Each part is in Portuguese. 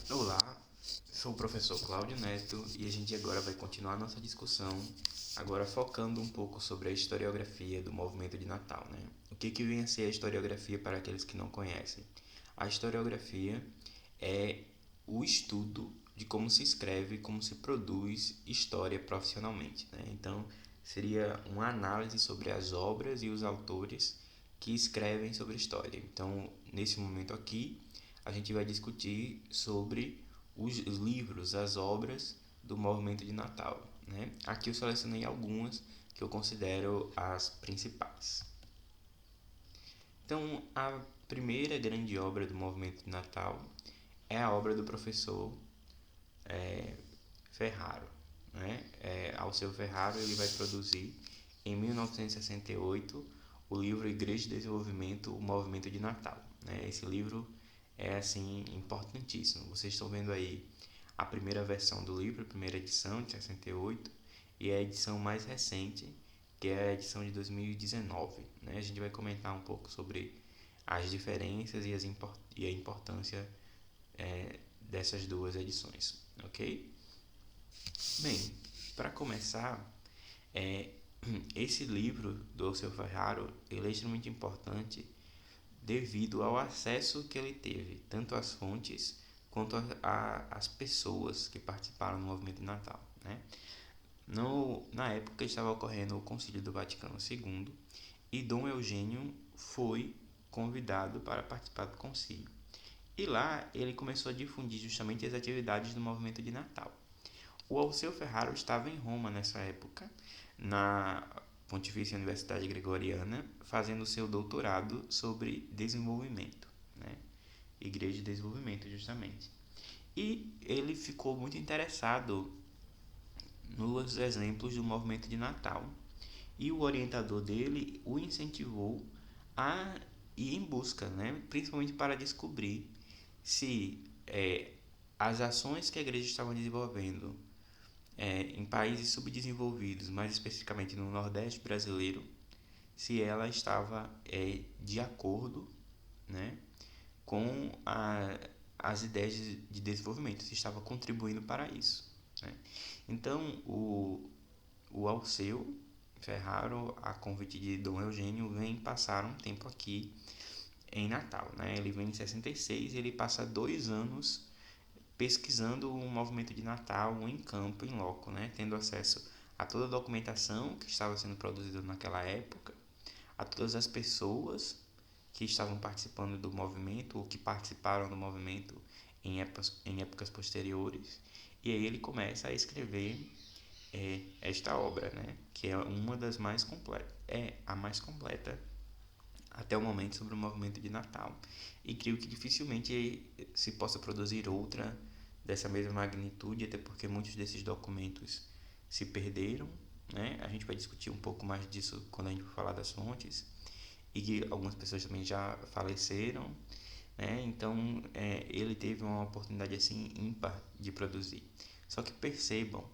Olá, sou o professor Cláudio Neto e a gente agora vai continuar nossa discussão, agora focando um pouco sobre a historiografia do movimento de Natal, né? O que vem a ser a historiografia para aqueles que não conhecem? A historiografia é o estudo de como se escreve, como se produz história profissionalmente, né? Então, seria uma análise sobre as obras e os autores que escrevem sobre história. Então, nesse momento aqui, a gente vai discutir sobre os livros, as obras do movimento de Natal, né? Aqui eu selecionei algumas que eu considero as principais. Então, a primeira grande obra do movimento de Natal é a obra do professor Ferraro. Né? Alceu Ferraro ele vai produzir em 1968 o livro Igreja de Desenvolvimento, o Movimento de Natal. Né? Esse livro é assim importantíssimo. Vocês estão vendo aí a primeira versão do livro, a primeira edição de 68 e a edição mais recente, que é a edição de 2019. Né? A gente vai comentar um pouco sobre as diferenças e a importância dessas duas edições, ok? Bem, para começar, é, esse livro do Alceu Ferraro ele é extremamente importante devido ao acesso que ele teve, tanto às fontes quanto às pessoas que participaram do movimento de Natal. Né? Na época estava ocorrendo o Concílio do Vaticano II e Dom Eugênio foi convidado para participar do concílio. E lá ele começou a difundir justamente as atividades do movimento de Natal. O Alceu Ferraro estava em Roma nessa época, na Pontifícia Universidade Gregoriana, fazendo seu doutorado sobre desenvolvimento, né? Igreja de Desenvolvimento, justamente. E ele ficou muito interessado nos exemplos do movimento de Natal. E o orientador dele o incentivou a ir em busca, né? Principalmente para descobrir se as ações que a igreja estava desenvolvendo em países subdesenvolvidos, mais especificamente no Nordeste brasileiro, se ela estava de acordo, né, com as ideias de desenvolvimento, se estava contribuindo para isso. Né? Então, o Alceu Ferraro, a convite de Dom Eugênio, vem passar um tempo aqui em Natal. Né? Ele vem em 66 e ele passa 2 anos pesquisando o movimento de Natal em campo, em loco, né? Tendo acesso a toda a documentação que estava sendo produzida naquela época, a todas as pessoas que estavam participando do movimento ou que participaram do movimento em épocas posteriores. E aí ele começa a escrever esta obra, né? Que é uma das mais completas, é a mais completa até o momento sobre o movimento de Natal. E creio que dificilmente se possa produzir outra dessa mesma magnitude, até porque muitos desses documentos se perderam. Né? A gente vai discutir um pouco mais disso quando a gente for falar das fontes. E que algumas pessoas também já faleceram. Né? Então, ele teve uma oportunidade assim ímpar de produzir. Só que percebam,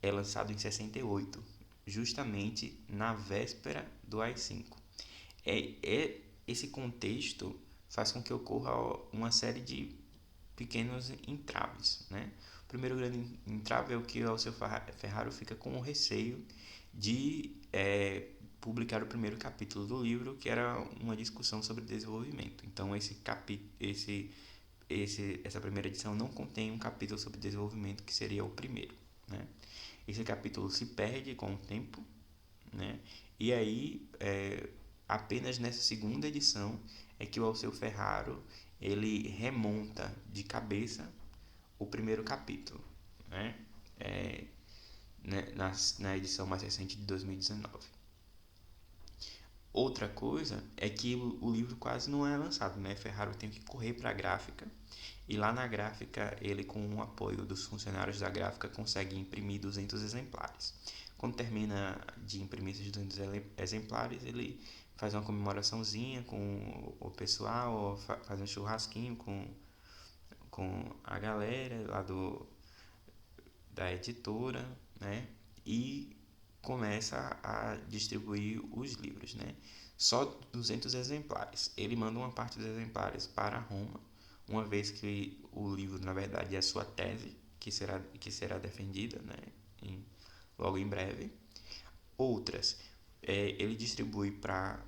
é lançado em 68, justamente na véspera do AI-5. Esse contexto faz com que ocorra uma série de pequenos entraves. Né? O primeiro grande entrave é o que o Alceu Ferraro fica com o receio de publicar o primeiro capítulo do livro, que era uma discussão sobre desenvolvimento. Então, essa primeira edição não contém um capítulo sobre desenvolvimento, que seria o primeiro. Né? Esse capítulo se perde com o tempo, né? E aí, apenas nessa segunda edição é que o Alceu Ferraro ele remonta de cabeça o primeiro capítulo, né? É, na edição mais recente de 2019. Outra coisa é que o livro quase não é lançado, né? Ferraro tem que correr para a gráfica e lá na gráfica ele, com o apoio dos funcionários da gráfica, consegue imprimir 200 exemplares. Quando termina de imprimir esses 200 exemplares, ele faz uma comemoraçãozinha com o pessoal, faz um churrasquinho com a galera lá da editora, né? E começa a distribuir os livros, né? Só 200 exemplares. Ele manda uma parte dos exemplares para Roma, uma vez que o livro, na verdade, é a sua tese, que será defendida, né, logo em breve. Outras, ele distribui para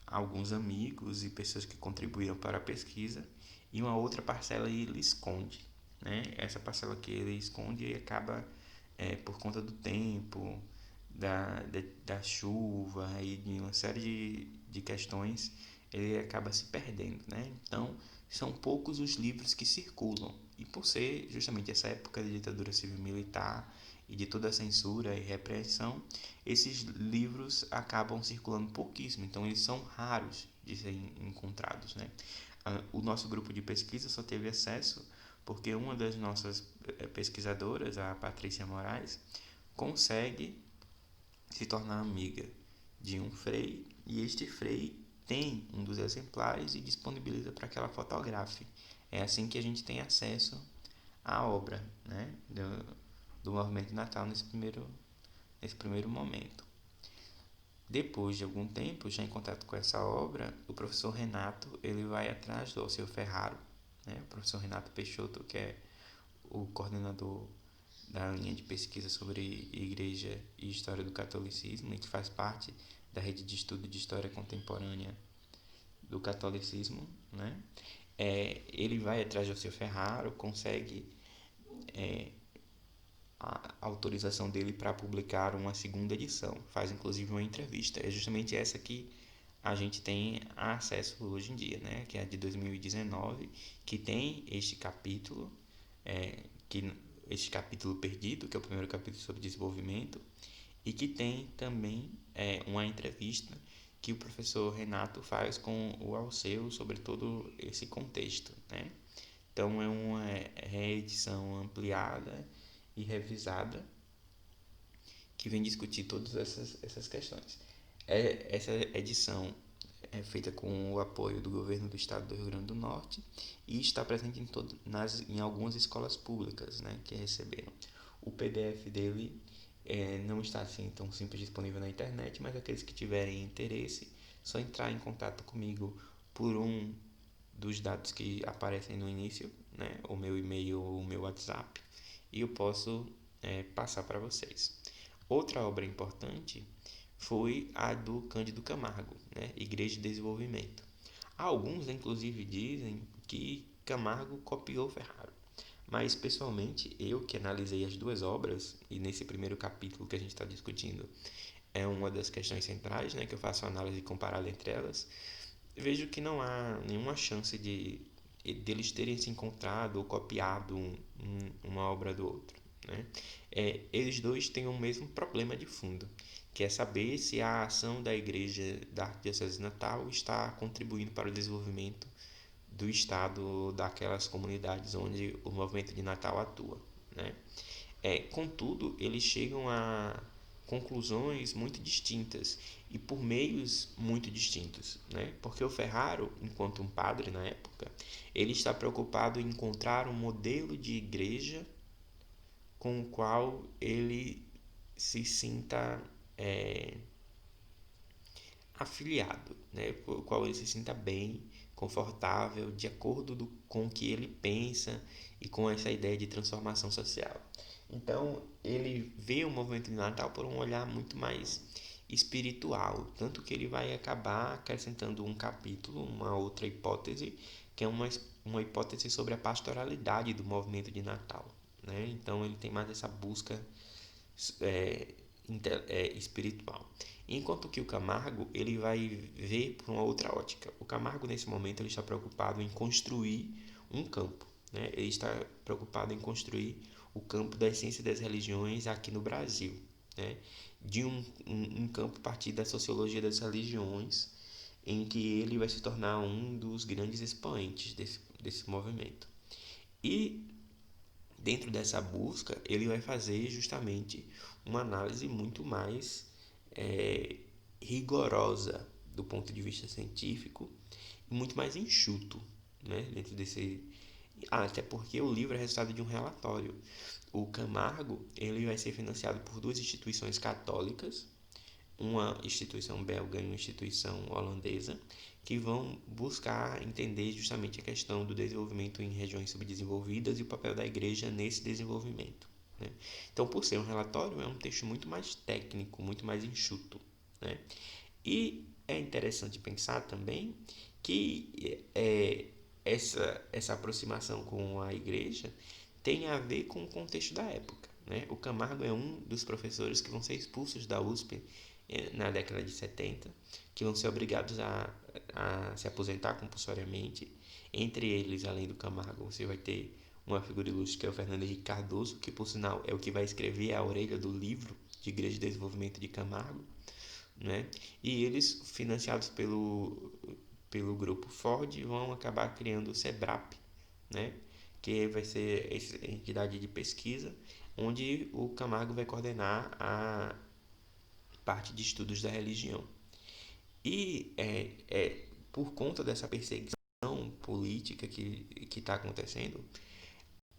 alguns amigos e pessoas que contribuíram para a pesquisa, e uma outra parcela ele esconde, né? Essa parcela que ele esconde acaba, por conta do tempo, da chuva e de uma série de questões, ele acaba se perdendo, né? Então, são poucos os livros que circulam. E por ser justamente essa época de ditadura civil-militar e de toda a censura e repressão, esses livros acabam circulando pouquíssimo. Então, eles são raros de serem encontrados, né? O nosso grupo de pesquisa só teve acesso porque uma das nossas pesquisadoras, a Patrícia Moraes, consegue se tornar amiga de um frei, e este frei tem um dos exemplares e disponibiliza para que ela fotografe. É assim que a gente tem acesso à obra, né, do movimento de Natal nesse primeiro momento. Depois de algum tempo, já em contato com essa obra, o professor Renato ele vai atrás do Alceu Ferraro, né, o professor Renato Peixoto, que é o coordenador da linha de pesquisa sobre Igreja e História do Catolicismo, e que faz parte da rede de estudo de História Contemporânea do Catolicismo, né? Ele vai atrás de Alceu Ferraro, consegue a autorização dele para publicar uma segunda edição, faz inclusive uma entrevista. É justamente essa que a gente tem acesso hoje em dia, né? Que é a de 2019, que tem este capítulo, que este capítulo perdido, que é o primeiro capítulo sobre desenvolvimento, e que tem também uma entrevista que o professor Renato faz com o Alceu sobre todo esse contexto, né? Então é uma reedição ampliada e revisada que vem discutir todas essas questões. Essa edição é feita com o apoio do governo do estado do Rio Grande do Norte e está presente em algumas escolas públicas, né, que receberam. O PDF dele não está assim tão simples disponível na internet, mas aqueles que tiverem interesse, só entrar em contato comigo por um dos dados que aparecem no início, né, o meu e-mail ou o meu WhatsApp, e eu posso passar para vocês. Outra obra importante foi a do Cândido Camargo, né, Igreja de Desenvolvimento. Alguns, inclusive, dizem que Camargo copiou Ferraro, mas pessoalmente eu que analisei as duas obras, e nesse primeiro capítulo que a gente está discutindo é uma das questões centrais, né, que eu faço a análise comparada entre elas, vejo que não há nenhuma chance deles terem se encontrado ou copiado uma obra do outro, né? Eles dois têm o mesmo problema de fundo, que é saber se a ação da Igreja da Arquidiocese de Natal está contribuindo para o desenvolvimento do Estado daquelas comunidades onde o movimento de Natal atua, né? Contudo, eles chegam a conclusões muito distintas e por meios muito distintos, né? Porque o Ferraro, enquanto um padre na época, ele está preocupado em encontrar um modelo de igreja com o qual ele se sinta afiliado, né? Com o qual ele se sinta bem, confortável, de acordo com o que ele pensa e com essa ideia de transformação social. Então, ele vê o movimento de Natal por um olhar muito mais espiritual, tanto que ele vai acabar acrescentando um capítulo, uma outra hipótese, que é uma hipótese sobre a pastoralidade do movimento de Natal, né? Então, ele tem mais essa busca é, espiritual. Enquanto que o Camargo ele vai ver por uma outra ótica. O Camargo nesse momento ele está preocupado em construir um campo, né? Ele está preocupado em construir o campo da essência das religiões aqui no Brasil, né? De um campo a partir da sociologia das religiões, em que ele vai se tornar um dos grandes expoentes desse movimento. E dentro dessa busca, ele vai fazer justamente uma análise muito mais rigorosa do ponto de vista científico e muito mais enxuto, né? Dentro desse, até porque o livro é resultado de um relatório. O Camargo ele vai ser financiado por duas instituições católicas, uma instituição belga e uma instituição holandesa, que vão buscar entender justamente a questão do desenvolvimento em regiões subdesenvolvidas e o papel da igreja nesse desenvolvimento, né? Então, por ser um relatório, é um texto muito mais técnico, muito mais enxuto, né? E é interessante pensar também que essa aproximação com a igreja tem a ver com o contexto da época, né? O Camargo é um dos professores que vão ser expulsos da USP na década de 70, que vão ser obrigados a se aposentar compulsoriamente. Entre eles, além do Camargo, você vai ter uma figura ilustre que é o Fernando Henrique Cardoso, que por sinal é o que vai escrever a orelha do livro de Igreja de Desenvolvimento de Camargo, né? E eles, financiados pelo grupo Ford, vão acabar criando o SEBRAP, né? Que vai ser essa entidade de pesquisa, onde o Camargo vai coordenar a parte de estudos da religião. E por conta dessa perseguição política que está acontecendo,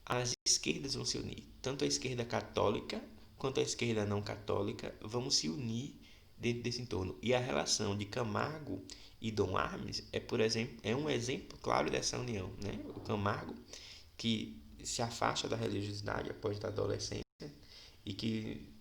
as esquerdas vão se unir. Tanto a esquerda católica quanto a esquerda não católica vão se unir dentro desse entorno. E a relação de Camargo e Dom Armes por exemplo, é um exemplo claro dessa união, né? O Camargo, que se afasta da religiosidade após a adolescência e que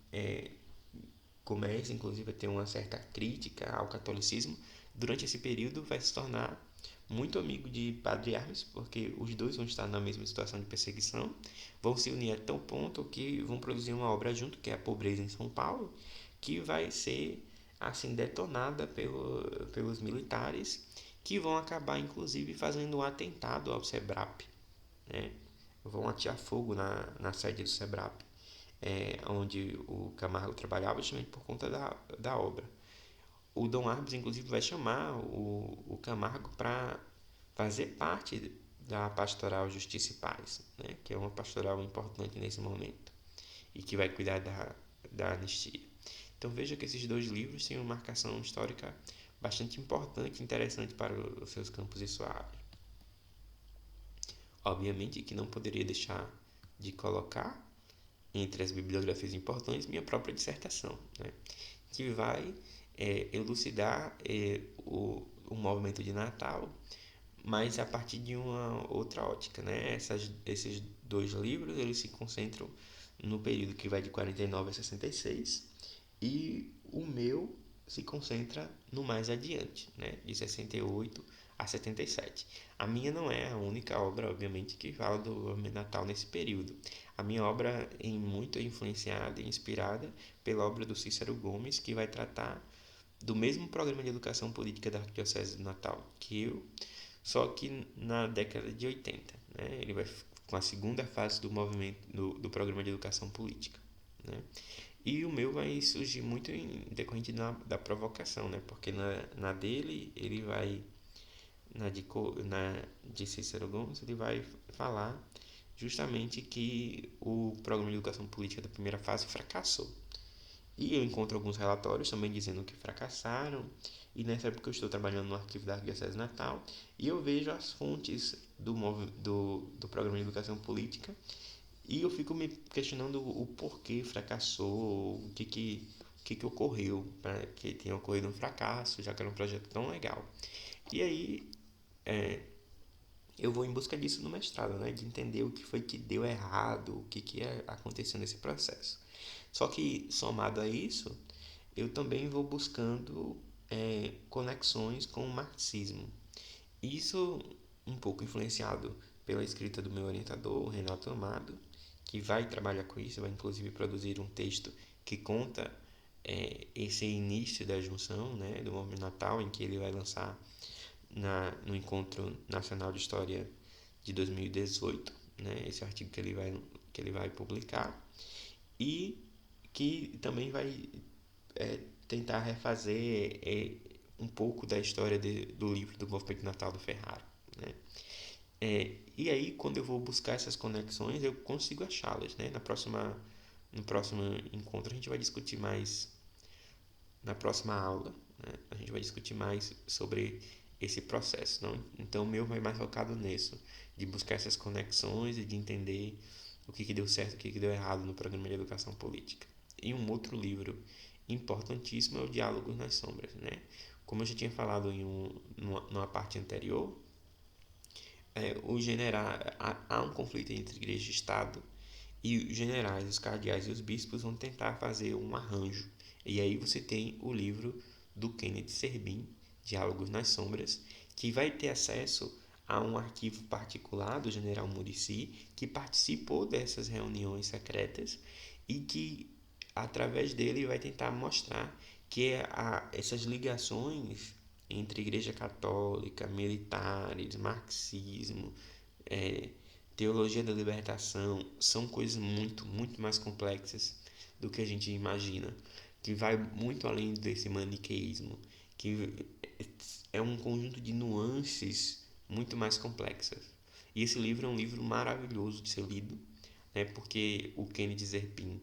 começa, inclusive, a ter uma certa crítica ao catolicismo, durante esse período vai se tornar muito amigo de Padre Armes, porque os dois vão estar na mesma situação de perseguição, vão se unir até o ponto que vão produzir uma obra junto, que é A Pobreza em São Paulo, que vai ser assim detonada pelos militares, que vão acabar inclusive fazendo um atentado ao SEBRAP, né? Vão atear fogo na sede do SEBRAP, onde o Camargo trabalhava, justamente por conta da obra. O Dom Arbus, inclusive, vai chamar o Camargo para fazer parte da pastoral Justiça e Paz, né? Que é uma pastoral importante nesse momento e que vai cuidar da anistia. Então veja que esses dois livros têm uma marcação histórica bastante importante e interessante para os seus campos e sua área. Obviamente que não poderia deixar de colocar entre as bibliografias importantes minha própria dissertação, né? Que vai elucidar o movimento de Natal, mas a partir de uma outra ótica, né? Esses dois livros eles se concentram no período que vai de 49 a 66 e o meu se concentra no mais adiante, né? De 68 a 77. A minha não é a única obra, obviamente, que fala do Natal nesse período. A minha obra é muito influenciada e inspirada pela obra do Cícero Gomes, que vai tratar do mesmo programa de educação política da Arquidiocese de Natal que eu, só que na década de 80. Né? Ele vai com a segunda fase do movimento do programa de educação política. Né? E o meu vai surgir muito em decorrente da provocação, né? Porque na dele ele vai de Cícero Gomes, ele vai falar justamente que o programa de educação política da primeira fase fracassou. E eu encontro alguns relatórios também dizendo que fracassaram. E nessa época eu estou trabalhando no arquivo da Arquidiocese Natal e eu vejo as fontes do programa de educação política e eu fico me questionando o porquê fracassou, o que ocorreu para que tenha ocorrido um fracasso, já que era um projeto tão legal. E aí eu vou em busca disso no mestrado, né? De entender o que foi que deu errado, o que aconteceu nesse processo. Só que, somado a isso, eu também vou buscando conexões com o marxismo. Isso um pouco influenciado pela escrita do meu orientador, Renato Amado, que vai trabalhar com isso, vai inclusive produzir um texto que conta esse início da junção, né, do Movimento Natal, em que ele vai lançar no Encontro Nacional de História de 2018, né, esse artigo que ele vai publicar, e que também vai tentar refazer um pouco da história do livro do Movimento Natal do Ferraro, né? E aí, quando eu vou buscar essas conexões, eu consigo achá-las, né? No próximo encontro, a gente vai discutir mais, na próxima aula, né? A gente vai discutir mais sobre esse processo, não? Então, o meu vai mais focado nisso, de buscar essas conexões e de entender o que deu certo, o que deu errado no programa de educação política. E um outro livro importantíssimo é o Diálogos nas Sombras, né? Como eu já tinha falado numa parte anterior, há um conflito entre igreja e Estado, e os generais, os cardeais e os bispos vão tentar fazer um arranjo. E aí você tem o livro do Kenneth Serbin, Diálogos nas Sombras, que vai ter acesso a um arquivo particular do general Muricy, que participou dessas reuniões secretas e que, através dele, vai tentar mostrar que essas ligações entre Igreja Católica, militares, marxismo, é, teologia da libertação, são coisas muito mais complexas do que a gente imagina, que vai muito além desse maniqueísmo, que é um conjunto de nuances muito mais complexas. E esse livro é um livro maravilhoso de ser lido, né, porque o Kennedy Zerpin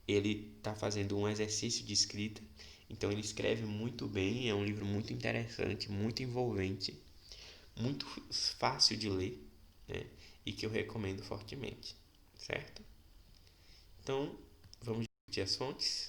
ele está fazendo um exercício de escrita, então ele escreve muito bem, é um livro muito interessante, muito envolvente, muito fácil de ler, né, e que eu recomendo fortemente, certo? Então, vamos discutir as fontes.